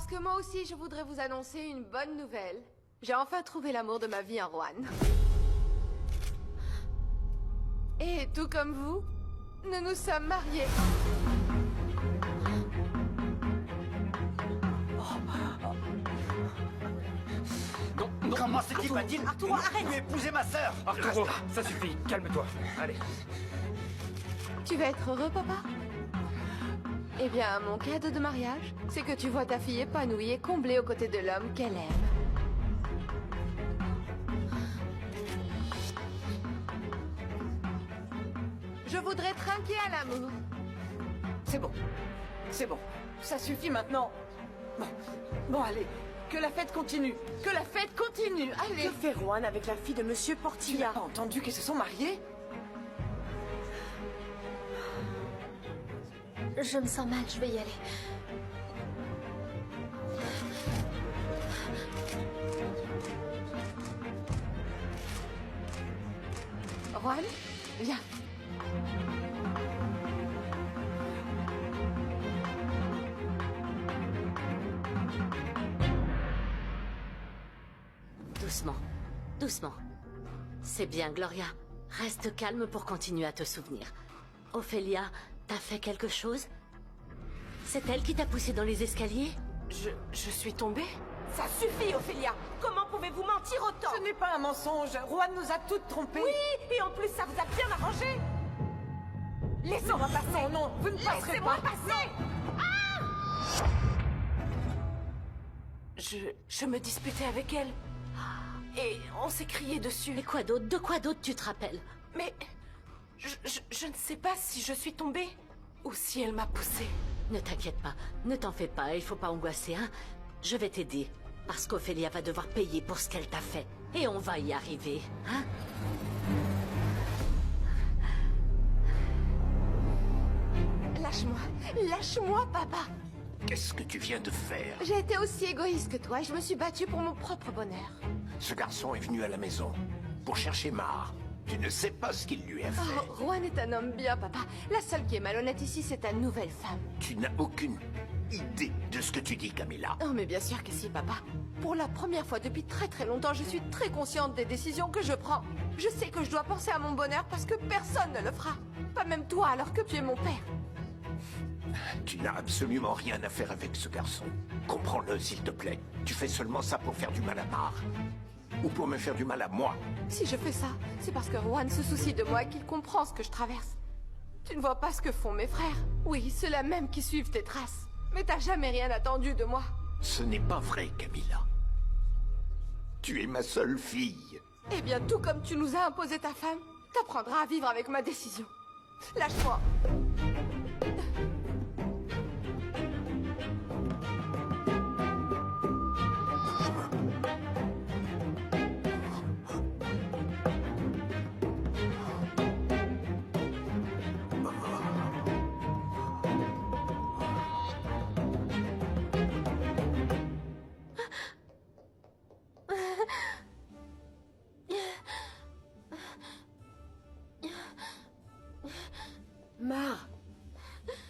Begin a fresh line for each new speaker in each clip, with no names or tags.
Parce que moi aussi, je voudrais vous annoncer une bonne nouvelle. J'ai enfin trouvé l'amour de ma vie en Juan. Et tout comme vous, nous nous sommes mariés.
Non, comment c'est pas-t-il
Arturo, arrête!
Tu as épousé ma sœur!
Arturo, ça suffit, calme-toi. Allez.
Tu vas être heureux, papa? Eh bien, mon cadeau de mariage, c'est que tu vois ta fille épanouie et comblée aux côtés de l'homme qu'elle aime. Je voudrais trinquer à l'amour.
C'est bon. C'est bon. Ça suffit maintenant. Bon, allez. Que la fête continue. Que la fête continue. Allez.
Que fait Juan avec la fille de Monsieur
Tu n'as
Portilla?
pas entendu qu'ils se sont mariés?
Je me sens mal, je vais y aller.
Juan, viens.
Doucement, doucement. C'est bien, Gloria. Reste calme pour continuer à te souvenir. Ophélia, t'as fait quelque chose? C'est elle qui t'a poussé dans les escaliers?
Je suis tombée?
Ça suffit, Ophélia. Comment pouvez-vous mentir autant?
Ce n'est pas un mensonge. Juan nous a toutes trompées.
Oui, et en plus, ça vous a bien arrangé. Laissez-moi passer.
Non, non, vous ne passerez
Laissez-moi
pas.
passer.
Je me disputais avec elle. Et on s'est crié dessus.
Et quoi d'autre? De quoi d'autre tu te rappelles?
Mais je ne sais pas si je suis tombée ou si elle m'a poussée.
Ne t'inquiète pas, ne t'en fais pas, il faut pas angoisser, hein? Je vais t'aider, parce qu'Ophélia va devoir payer pour ce qu'elle t'a fait. Et on va y arriver, hein?
Lâche-moi. Lâche-moi, papa.
Qu'est-ce que tu viens de faire?
J'ai été aussi égoïste que toi et je me suis battue pour mon propre bonheur.
Ce garçon est venu à la maison pour chercher Mar. Tu ne sais pas ce qu'il lui a fait.
Oh, Juan est un homme bien, papa. La seule qui est malhonnête ici, c'est ta nouvelle femme.
Tu n'as aucune idée de ce que tu dis, Camilla.
Oh, mais bien sûr que si, papa. Pour la première fois depuis très très longtemps, je suis très consciente des décisions que je prends. Je sais que je dois penser à mon bonheur parce que personne ne le fera. Pas même toi, alors que tu es mon père.
Tu n'as absolument rien à faire avec ce garçon. Comprends-le, s'il te plaît. Tu fais seulement ça pour faire du mal à Mar. Ou pour me faire du mal à moi.
Si je fais ça, c'est parce que Juan se soucie de moi et qu'il comprend ce que je traverse. Tu ne vois pas ce que font mes frères. Oui, ceux-là même qui suivent tes traces. Mais t'as jamais rien attendu de moi.
Ce n'est pas vrai, Camilla. Tu es ma seule fille.
Eh bien, tout comme tu nous as imposé ta femme, t'apprendras à vivre avec ma décision. Lâche-moi.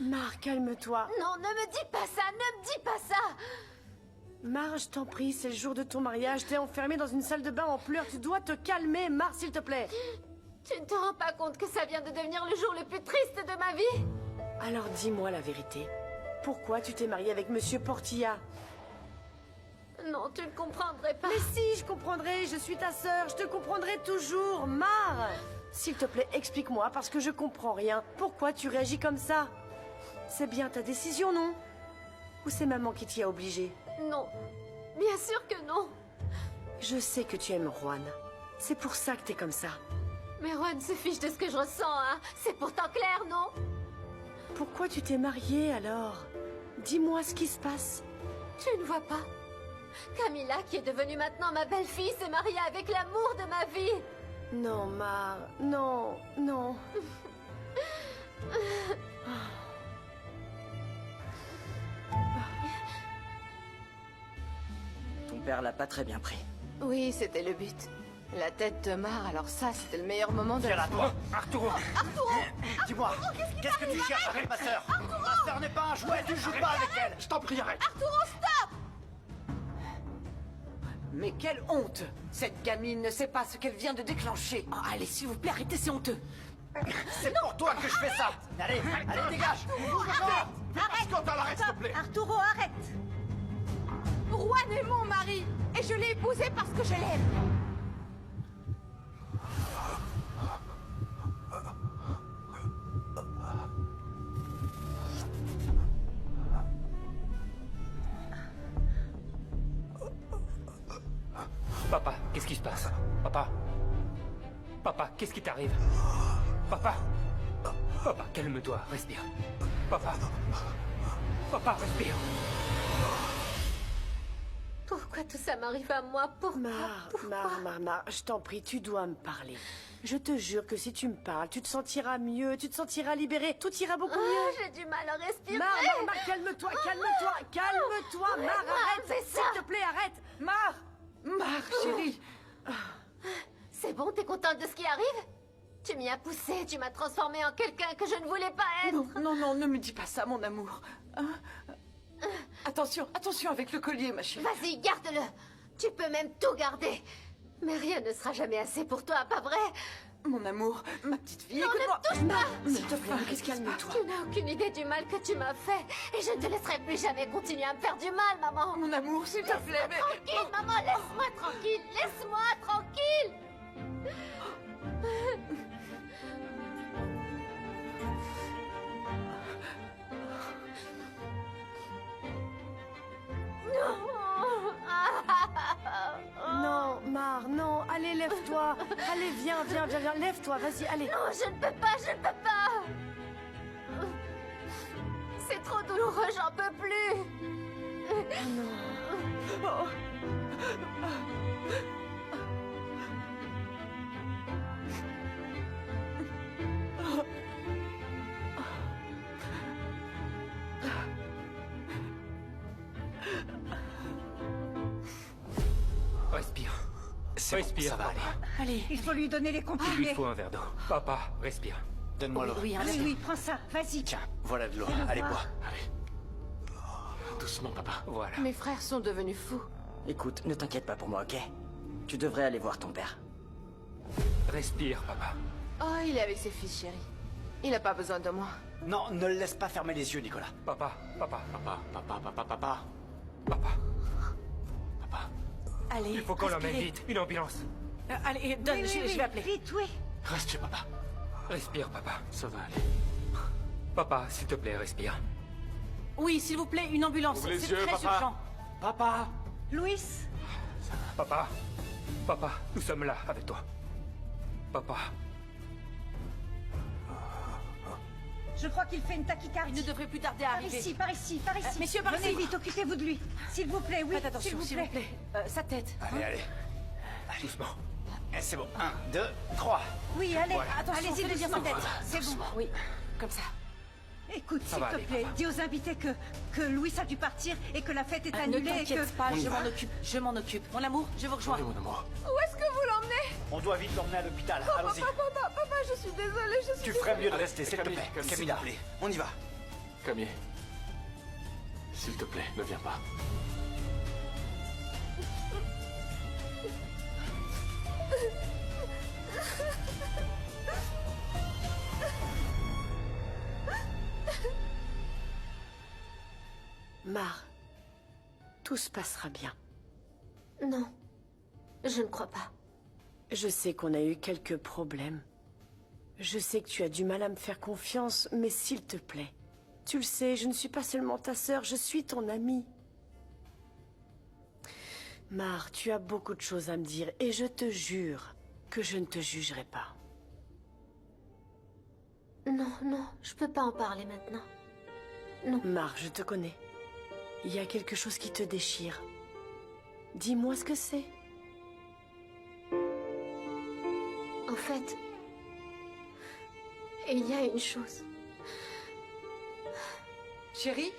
Mar, calme-toi.
Non, ne me dis pas ça, ne me dis pas ça.
Mar, je t'en prie, c'est le jour de ton mariage. T'es enfermée dans une salle de bain en pleurs. Tu dois te calmer, Mar, s'il te plaît.
Tu ne te rends pas compte que ça vient de devenir le jour le plus triste de ma vie?
Alors dis-moi la vérité. Pourquoi tu t'es mariée avec Monsieur Portilla?
Non, tu ne comprendrais pas.
Mais si, je comprendrai. Je suis ta sœur. Je te comprendrai toujours, Mar. S'il te plaît, explique-moi, parce que je comprends rien. Pourquoi tu réagis comme ça? C'est bien ta décision, non? Ou c'est maman qui t'y a obligé?
Non, bien sûr que non.
Je sais que tu aimes Juan. C'est pour ça que t'es comme ça.
Mais Juan se fiche de ce que je ressens, hein. C'est pourtant clair, non?
Pourquoi tu t'es mariée, alors? Dis-moi ce qui se passe.
Tu ne vois pas? Camilla, qui est devenue maintenant ma belle-fille, s'est mariée avec l'amour de ma vie.
Non, Mar. Non, non.
Ton père l'a pas très bien pris.
Oui, c'était le but. La tête de Mar, alors ça, c'était le meilleur moment de
Viens là, toi.
Arturo!
Dis-moi, qu'est-ce que tu cherches avec ma sœur? Ma sœur n'est pas un jouet, tu joues pas avec elle.
Je t'en prie, arrête!
Arturo, stop!
Mais quelle honte! Cette gamine ne sait pas ce qu'elle vient de déclencher. Oh, allez, s'il vous plaît, arrêtez, c'est honteux.
C'est pour toi que je fais ça. Allez, allez, dégage.
Arrête, s'il te plaît.
Arturo, arrête!
Juan est mon mari et je l'ai épousé parce que je l'aime.
Papa, qu'est-ce qui se passe? Papa? Papa, qu'est-ce qui t'arrive? Papa? Papa, calme-toi, respire. Papa? Papa, respire.
Pourquoi tout ça m'arrive à moi? Pourquoi?
Mar, je t'en prie, tu dois me parler. Je te jure que si tu me parles, tu te sentiras mieux, tu te sentiras libéré, tout ira beaucoup mieux.
J'ai du mal à respirer.
Mar, calme-toi, calme-toi, Mar, arrête,
c'est ça.
s'il te plaît, arrête.
Mar, chérie.
C'est bon, t'es contente de ce qui arrive? Tu m'y as poussé, tu m'as transformée en quelqu'un que je ne voulais pas être.
Non, ne me dis pas ça, mon amour. Hein? Attention avec le collier, ma chérie.
Vas-y, garde-le. Tu peux même tout garder. Mais rien ne sera jamais assez pour toi, pas vrai?
Mon amour, ma petite fille,
Non,
écoute-moi.
ne touche pas.
S'il te plaît, qu'est-ce calme-toi.
Tu n'as aucune idée du mal que tu m'as fait. Et je ne te laisserai plus jamais continuer à me faire du mal, maman.
Mon amour, s'il te plaît, mais...
Tranquille, maman, laisse-moi tranquille. Laisse-moi tranquille.
Non, Mar, non, allez, lève-toi. Allez, viens, lève-toi, vas-y, allez.
Non, je ne peux pas. C'est trop douloureux, j'en peux plus.
Respire.
C'est bon,
Respire,
ça va
papa.
aller.
Allez,
Il faut lui donner les
Il lui
comprimés.
faut un verre d'eau. Papa, respire.
Donne-moi l'eau.
Oui, prends ça, vas-y.
Tiens, voilà de l'eau. Allez, bois. Allez. Doucement, papa.
Voilà.
Mes frères sont devenus fous.
Écoute, ne t'inquiète pas pour moi, ok? Tu devrais aller voir ton père.
Respire, papa.
Oh, il est avec ses fils, chérie. Il n'a pas besoin de moi.
Non, ne le laisse pas fermer les yeux, Nicolas.
Papa.
Papa.
allez.
Il faut qu'on l'emmène
respirez.
vite. Une ambulance.
Allez, donne, je vais appeler.
Vite, oui.
Reste, papa.
Respire, papa.
Ça va aller.
Papa, s'il te plaît, respire.
Oui, s'il vous plaît, une ambulance.
Ouvre les
C'est
yeux,
très
papa.
urgent.
Papa!
Louis,
Papa. Papa, nous sommes là avec toi. Papa.
je crois qu'il fait une tachycardie.
Il ne devrait plus tarder à
Par
arriver.
ici, par ici.
messieurs, par
Venez
ici.
vite, occupez-vous de lui. S'il vous plaît, oui,
Faites attention, s'il vous plaît. Sa tête.
Allez.
Doucement.
Eh, c'est bon. 1, 2, 3.
Oui, allez,
Attention,
allez-y,
faites
de sa
doucement.
tête. C'est bon.
Oui, comme ça.
Écoute,
Ça
s'il
va
te
aller,
plaît,
papa.
dis aux invités que Louis a dû partir et que la fête est
Ne
annulée et
t'inquiète
que...
pas,
On y
je
va.
m'en occupe. Mon amour, je vous rejoins.
Oui, mon amour.
Où est-ce que vous l'emmenez?
On doit vite l'emmener à l'hôpital. Allons-y.
Papa, je suis désolée, je suis
Tu ferais mieux de rester, s'il te
Camille,
plaît.
Camille,
Camilla,
s'il te plaît.
on y va.
Camille. S'il te plaît, ne viens pas.
Mar, tout se passera bien.
Non, je ne crois pas.
Je sais qu'on a eu quelques problèmes. Je sais que tu as du mal à me faire confiance, mais s'il te plaît, tu le sais, je ne suis pas seulement ta sœur, je suis ton amie. Mar, tu as beaucoup de choses à me dire, et je te jure que je ne te jugerai pas.
Non, je peux pas en parler maintenant.
Mar, je te connais. Il y a quelque chose qui te déchire. Dis-moi ce que c'est.
En fait, il y a une chose.
Chérie,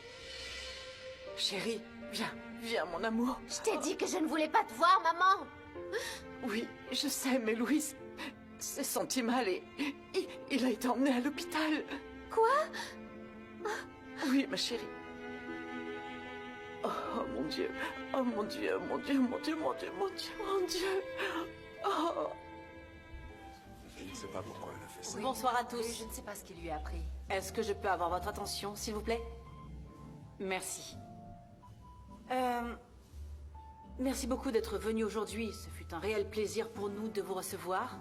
viens, mon amour.
Je t'ai dit que je ne voulais pas te voir, maman.
Oui, je sais, mais Louis s'est senti mal et il a été emmené à l'hôpital.
Quoi?
Oui, ma chérie. Oh mon Dieu. Oh mon Dieu, mon Dieu, mon Dieu, mon Dieu, mon Dieu, mon Dieu. Oh.
Je ne sais pas pourquoi elle a fait ça.
Bonsoir à tous.
Je ne sais pas ce qui lui a pris.
Est-ce que je peux avoir votre attention, s'il vous plaît? Merci. Merci beaucoup d'être venu aujourd'hui. Ce fut un réel plaisir pour nous de vous recevoir.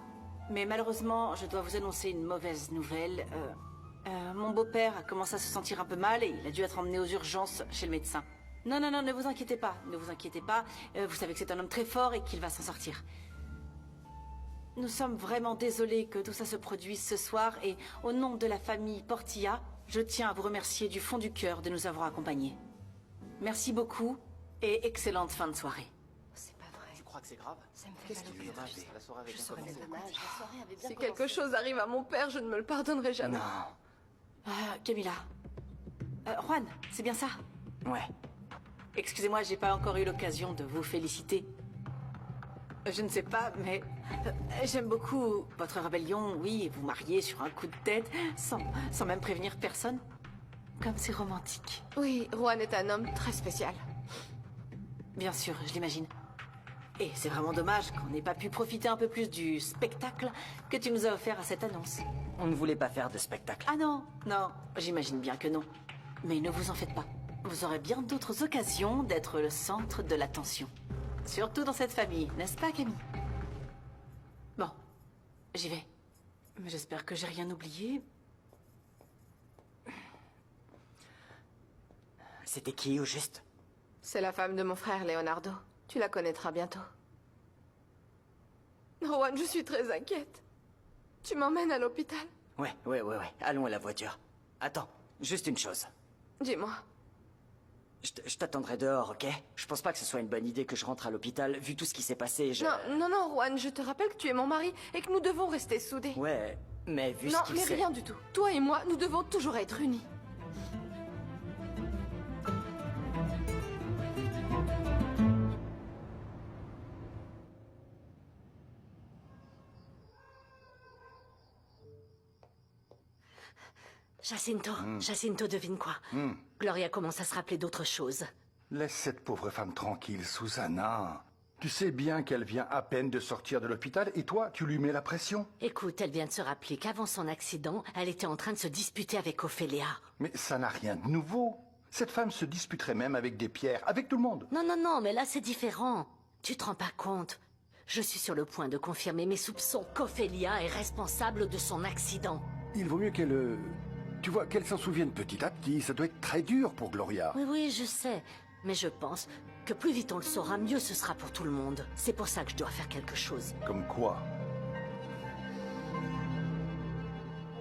Mais malheureusement, je dois vous annoncer une mauvaise nouvelle. Mon beau-père a commencé à se sentir un peu mal et il a dû être emmené aux urgences chez le médecin. Non, non, non, ne vous inquiétez pas. Ne vous inquiétez pas. Vous savez que c'est un homme très fort et qu'il va s'en sortir. Nous sommes vraiment désolés que tout ça se produise ce soir et au nom de la famille Portilla, je tiens à vous remercier du fond du cœur de nous avoir accompagnés. Merci beaucoup et excellente fin de soirée.
C'est pas vrai.
Tu crois que c'est grave?
Ça me fait mal au cœur.
La soirée avait
Je
bien
saurais
commencé.
même pas quoi dire.
La soirée avait bien
Si
commencé.
quelque chose arrive à mon père, je ne me le pardonnerai jamais.
Non.
Camilla. Juan, c'est bien ça?
Ouais.
Excusez-moi, j'ai pas encore eu l'occasion de vous féliciter. Je ne sais pas, mais j'aime beaucoup votre rébellion, oui, vous marier sur un coup de tête, sans même prévenir personne. Comme c'est romantique.
Oui, Juan est un homme très spécial.
Bien sûr, je l'imagine. Et c'est vraiment dommage qu'on n'ait pas pu profiter un peu plus du spectacle que tu nous as offert à cette annonce.
On ne voulait pas faire de spectacle.
Ah non, non, j'imagine bien que non. Mais ne vous en faites pas. Vous aurez bien d'autres occasions d'être le centre de l'attention. Surtout dans cette famille, n'est-ce pas, Camille? Bon, j'y vais. Mais j'espère que j'ai rien oublié.
C'était qui, au juste?
C'est la femme de mon frère, Leonardo. Tu la connaîtras bientôt. Juan, je suis très inquiète. Tu m'emmènes à l'hôpital?
Ouais. Allons à la voiture. Attends, juste une chose.
Dis-moi.
Je t'attendrai dehors, ok? Je pense pas que ce soit une bonne idée que je rentre à l'hôpital, vu tout ce qui s'est passé,
Non, Juan, je te rappelle que tu es mon mari et que nous devons rester soudés.
Ouais, mais vu
Non,
ce qui
mais
s'est...
rien du tout. Toi et moi, nous devons toujours être unis.
Jacinto devine quoi? Gloria commence à se rappeler d'autres choses.
Laisse cette pauvre femme tranquille, Susanna. Tu sais bien qu'elle vient à peine de sortir de l'hôpital et toi, tu lui mets la pression.
Écoute, elle vient de se rappeler qu'avant son accident, elle était en train de se disputer avec Ophélia.
Mais ça n'a rien de nouveau. Cette femme se disputerait même avec des pierres, avec tout le monde.
Non, mais là c'est différent. Tu te rends pas compte? Je suis sur le point de confirmer mes soupçons qu'Ophélia est responsable de son accident.
Il vaut mieux qu'elle... Tu vois, qu'elle s'en souvienne petit à petit. Ça doit être très dur pour Gloria.
Oui, je sais. Mais je pense que plus vite on le saura, mieux ce sera pour tout le monde. C'est pour ça que je dois faire quelque chose.
Comme quoi?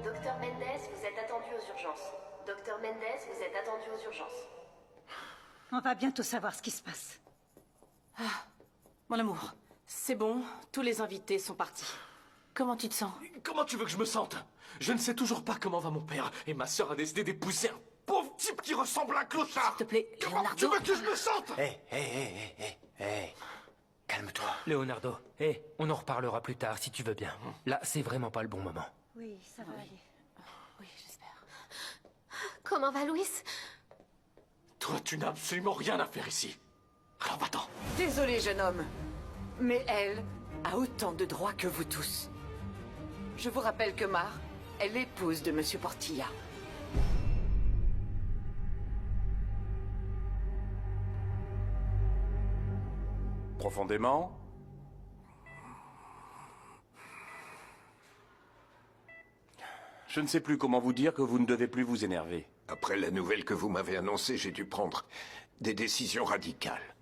Docteur Mendes, vous êtes attendu aux urgences. Docteur Mendes, vous êtes attendu aux urgences.
On va bientôt savoir ce qui se passe.
Mon amour, c'est bon, tous les invités sont partis. Comment tu te sens?
Comment tu veux que je me sente? Je ne sais toujours pas comment va mon père. Et ma sœur a décidé d'épouser un pauvre type qui ressemble à un clochard.
S'il te plaît,
Comment tu veux que je me sente?
Hé, calme-toi.
Leonardo, on en reparlera plus tard si tu veux bien. Là, c'est vraiment pas le bon moment.
Oui, ça va aller.
Oui, j'espère.
Comment va Louis?
Toi, tu n'as absolument rien à faire ici. Alors va-t'en.
Désolé, jeune homme, mais elle a autant de droits que vous tous. Je vous rappelle que Mar est l'épouse de Monsieur Portilla.
Profondément.
Je ne sais plus comment vous dire que vous ne devez plus vous énerver.
Après la nouvelle que vous m'avez annoncée, j'ai dû prendre des décisions radicales.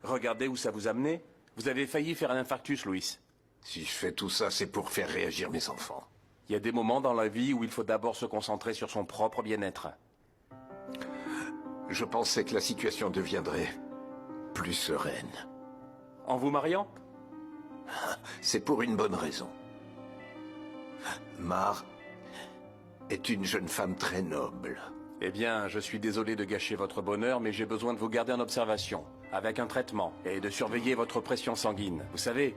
Regardez où ça vous a mené. Vous avez failli faire un infarctus, Louis.
Si je fais tout ça, c'est pour faire réagir mes enfants.
Il y a des moments dans la vie où il faut d'abord se concentrer sur son propre bien-être.
Je pensais que la situation deviendrait plus sereine.
En vous mariant?
C'est pour une bonne raison. Mar est une jeune femme très noble.
Eh bien, je suis désolé de gâcher votre bonheur, mais j'ai besoin de vous garder en observation, avec un traitement, et de surveiller votre pression sanguine. Vous savez,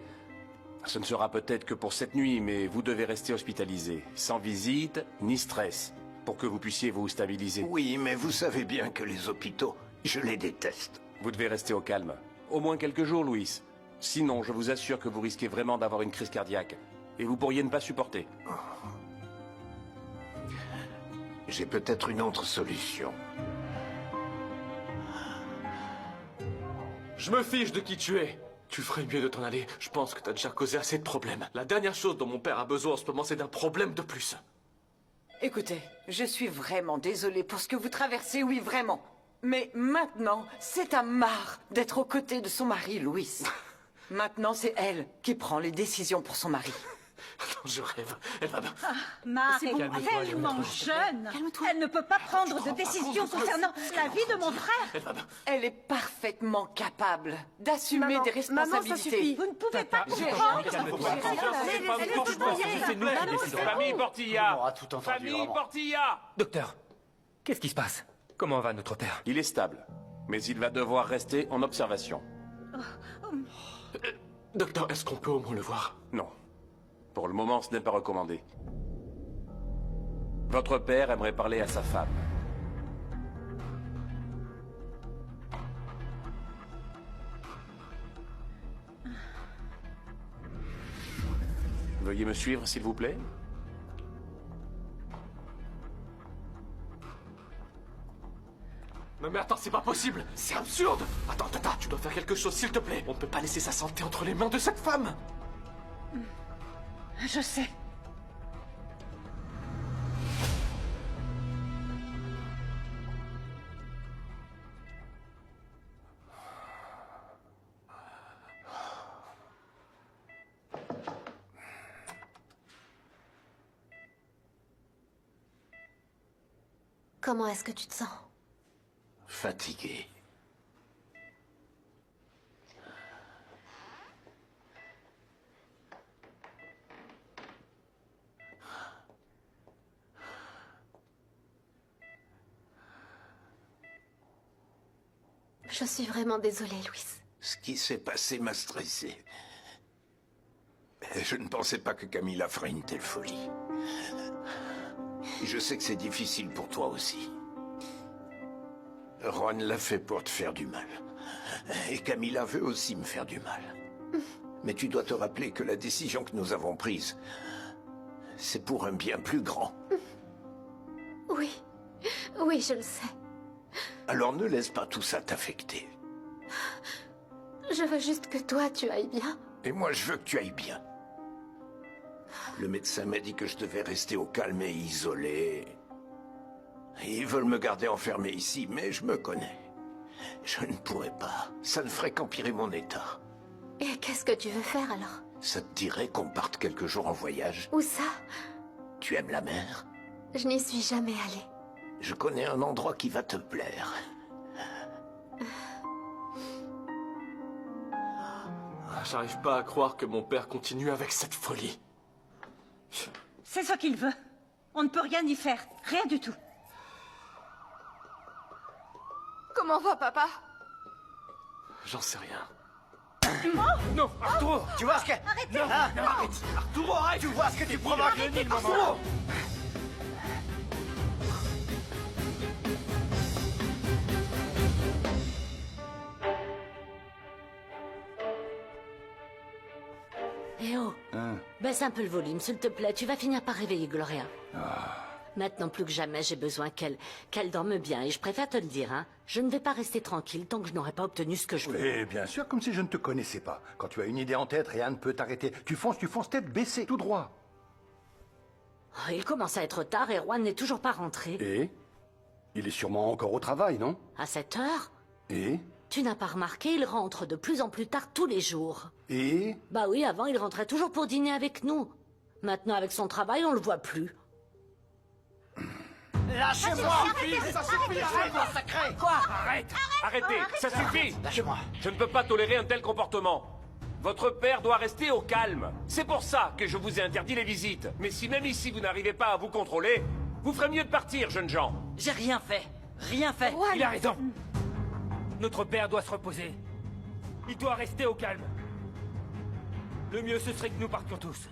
ce ne sera peut-être que pour cette nuit, mais vous devez rester hospitalisé, sans visite ni stress, pour que vous puissiez vous stabiliser.
Oui, mais vous savez bien que les hôpitaux, Je les déteste.
Vous devez rester au calme. Au moins quelques jours, Louis. Sinon, je vous assure que vous risquez vraiment d'avoir une crise cardiaque. Et vous pourriez ne pas supporter.
J'ai peut-être une autre solution.
Je me fiche de qui tu es. Tu ferais mieux de t'en aller. Je pense que t'as déjà causé assez de problèmes. La dernière chose dont mon père a besoin en ce moment, c'est d'un problème de plus.
Écoutez, je suis vraiment désolée pour ce que vous traversez, oui, vraiment. Mais maintenant, c'est à Mar d'être aux côtés de son mari, Louis. Maintenant, c'est elle qui prend les décisions pour son mari.
Non, je rêve. Elle va bien.
Mar
C'est
est
bon,
tellement jeune.
Calme-toi.
Elle ne peut pas prendre de décision concernant la vie de mon frère.
Elle va bien.
Elle est parfaitement capable d'assumer
Maman,
des
maman, ça
responsabilités.
suffit.
Vous ne pouvez pas
J'ai
comprendre.
rien
Calme-toi. C'est nous qui décidons.
Famille Portilla!
On aura tout entendu,
Famille
vraiment.
Portilla!
Docteur, qu'est-ce qui se passe? Comment va notre père?
Il est stable, mais il va devoir rester en observation.
Docteur, est-ce qu'on peut au moins le voir?
Non. Pour le moment, ce n'est pas recommandé. Votre père aimerait parler à sa femme. Veuillez me suivre, s'il vous plaît.
Mais attends, c'est pas possible. C'est absurde. Attends, Tata, tu dois faire quelque chose, s'il te plaît. On ne peut pas laisser sa santé entre les mains de cette femme.
Je sais.
Comment est-ce que tu te sens?
Fatigué.
Je suis vraiment désolée, Louis.
Ce qui s'est passé m'a stressé. Je ne pensais pas que Camilla ferait une telle folie. Je sais que c'est difficile pour toi aussi. Juan l'a fait pour te faire du mal. Et Camilla veut aussi me faire du mal. Mais tu dois te rappeler que la décision que nous avons prise, c'est pour un bien plus grand.
Oui, oui, je le sais.
Alors ne laisse pas tout ça t'affecter.
Je veux juste que toi, tu ailles bien.
Et moi, je veux que tu ailles bien. Le médecin m'a dit que je devais rester au calme et isolé. Ils veulent me garder enfermé ici, mais je me connais. Je ne pourrais pas. Ça ne ferait qu'empirer mon état.
Et qu'est-ce que tu veux faire alors?
Ça te dirait qu'on parte quelques jours en voyage?
Où ça?
Tu aimes la mer?
Je n'y suis jamais allée.
Je connais un endroit qui va te plaire.
J'arrive pas à croire que mon père continue avec cette folie.
C'est ce qu'il veut. On ne peut rien y faire. Rien du tout.
Comment va, papa?
J'en sais rien.
Non, Arturo!
Tu vois ce que...
Arrêtez!
Arrête! Arturo, arrête!
Tu vois ce que tu provoques?
Arturo!
Eh oh, baisse un peu le volume, s'il te plaît. Tu vas finir par réveiller Gloria. Maintenant, plus que jamais, j'ai besoin qu'elle dorme bien. Et je préfère te le dire, hein. Je ne vais pas rester tranquille tant que je n'aurai pas obtenu ce que je veux.
Oui, bien sûr, comme si je ne te connaissais pas. Quand tu as une idée en tête, rien ne peut t'arrêter. Tu fonces tête baissée, tout droit.
Oh, il commence à être tard et Juan n'est toujours pas rentré.
Et? Il est sûrement encore au travail, non?
À 7 heures?
Et?
Tu n'as pas remarqué, il rentre de plus en plus tard tous les jours.
Et?
Bah oui, avant, il rentrait toujours pour dîner avec nous. Maintenant, avec son travail, on le voit plus.
Lâchez-moi!
Ça suffit!
Lâchez-moi, sacré!
Quoi?
Arrêtez, ça suffit!
Lâchez-moi!
Je ne peux pas tolérer un tel comportement. Votre père doit rester au calme. C'est pour ça que je vous ai interdit les visites. Mais si même ici vous n'arrivez pas à vous contrôler, vous ferez mieux de partir, jeunes gens.
J'ai rien fait. Rien fait.
Il a raison. Notre père doit se reposer. Il doit rester au calme. Le mieux, ce serait que nous partions tous.